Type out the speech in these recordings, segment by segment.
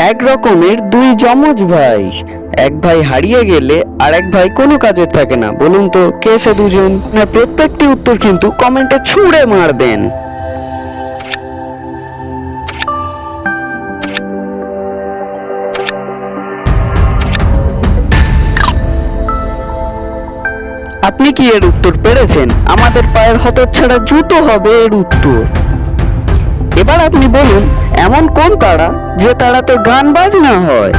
এক রকমের দুই যমজ ভাই। এক ভাই হারিয়ে গেলে আর এক ভাই কোনো কাজের থাকে না। বলুন তো কে সে দুজন? না, প্রত্যেকটি উত্তর কিন্তু কমেন্টে ছুঁড়ে মারবেন। আপনি কি এর উত্তর পেরেছেন? আমাদের পায়ের হতচ্ছাড়া জুতো হবে এর উত্তর। এবার আপনি বলুন, এমন কোন তারা যে তারাতে গান বাজনা হয়?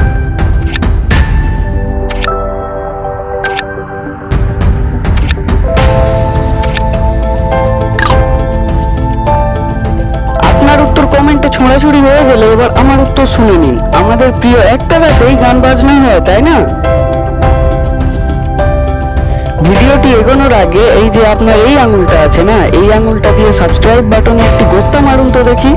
আপনার উত্তর কমেন্টে ছোঁড়াছুড়ি হয়ে গেলে এবার আমার উত্তর শুনে নিন। আমাদের প্রিয় এক তারাতেই গান বাজনা হয়, তাই না? ভিডিওটি এগোনোর আগে এই যে আপনার এই আঙুলটা আছে না, এই আঙুলটা দিয়ে সাবস্ক্রাইব বাটনে একটি গোত্তা মারুন তো দেখি।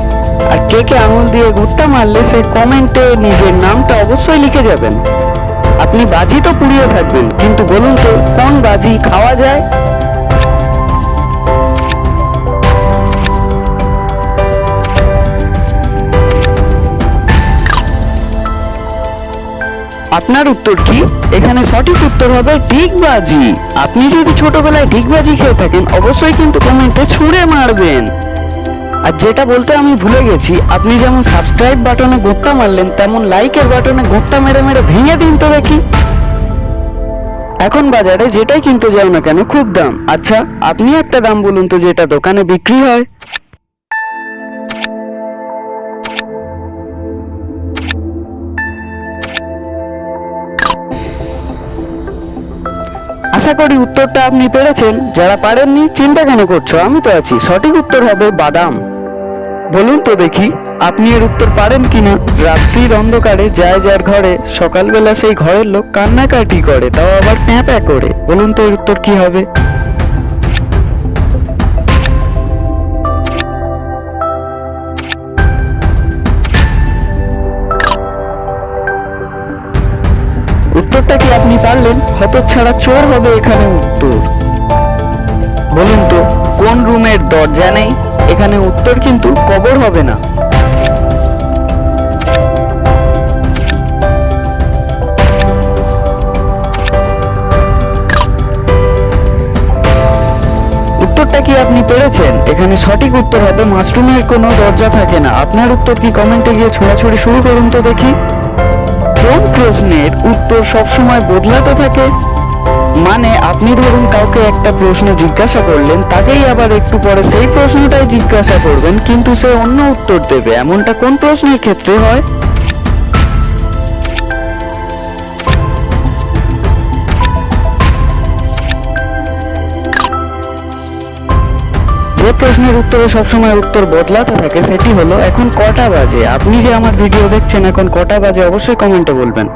আর কে কে আঙুল দিয়ে গোত্তা মারলে সেই কমেন্টে নিজের নামটা অবশ্যই লিখে যাবেন। আপনি বাজি তো পুড়িয়ে থাকবেন, কিন্তু বলুন তো কোন বাজি খাওয়া যায়? আপনার উত্তর কি? এখানে সঠিক উত্তর হবে ডিগবাজি। আপনি যদি ছোটবেলায় ডিগবাজি খেয়ে থাকেন অবশ্যই কিন্তু কমেন্টে ছুঁড়ে মারবেন। আর যেটা বলতে আমি ভুলে গেছি, আপনি যেমন সাবস্ক্রাইব বাটনে গোত্তা মারলেন তেমন লাইকের বাটনে গোত্তা মেরে মেরে ভেঙে দিন তো দেখি। এখন বাজারে যেটাই কিনতে যাও না কেন খুব দাম। আচ্ছা, আপনি একটা দাম বলুন তো যেটা দোকানে বিক্রি হয়। আশা করি উত্তরটা আপনি পেরেছেন। যারা পারেননি চিন্তা কেন করছো, আমি তো আছি। সঠিক উত্তর হবে বাদাম। বলুন তো দেখি আপনি এর উত্তর পারেন কিনা। রাত্রির অন্ধকারে যায় যার ঘরে, সকালবেলা সেই ঘরের লোক কান্নাকাটি করে, তাও আবার প্যাঁ প্যাঁ করে। বলুন তো এর উত্তর কি হবে? উত্তরটা কি আপনি পারলেন? হতচ্ছাড়া চোর হবে এখানে উত্তর। বলুন তো কোন রুমের দরজা নেই? এখানে উত্তর কিন্তু কবর হবে না। উত্তরটা কি আপনি পেরেছেন? এখানে সঠিক উত্তর হবে মাশরুমের কোনো দরজা থাকে না। আপনার উত্তর কি? কমেন্টে গিয়ে ছোড়াছুড়ি শুরু করুন তো দেখি। কোন প্রশ্নের উত্তর সবসময় বদলাতে থাকে? মানে আপনি ধরুন কাউকে একটা প্রশ্ন জিজ্ঞাসা করলেন, তাকেই আবার একটু পরে সেই প্রশ্নটাই জিজ্ঞাসা করবেন, কিন্তু সে অন্য উত্তর দেবে। এমনটা কোন প্রশ্নের ক্ষেত্রে হয়? যে প্রশ্নের উত্তরে সবসময় উত্তর বদলাতে থাকে সেটি হলো এখন কটা বাজে। আপনি যে আমার ভিডিও দেখছেন এখন কটা বাজে অবশ্যই কমেন্টে বলবেন।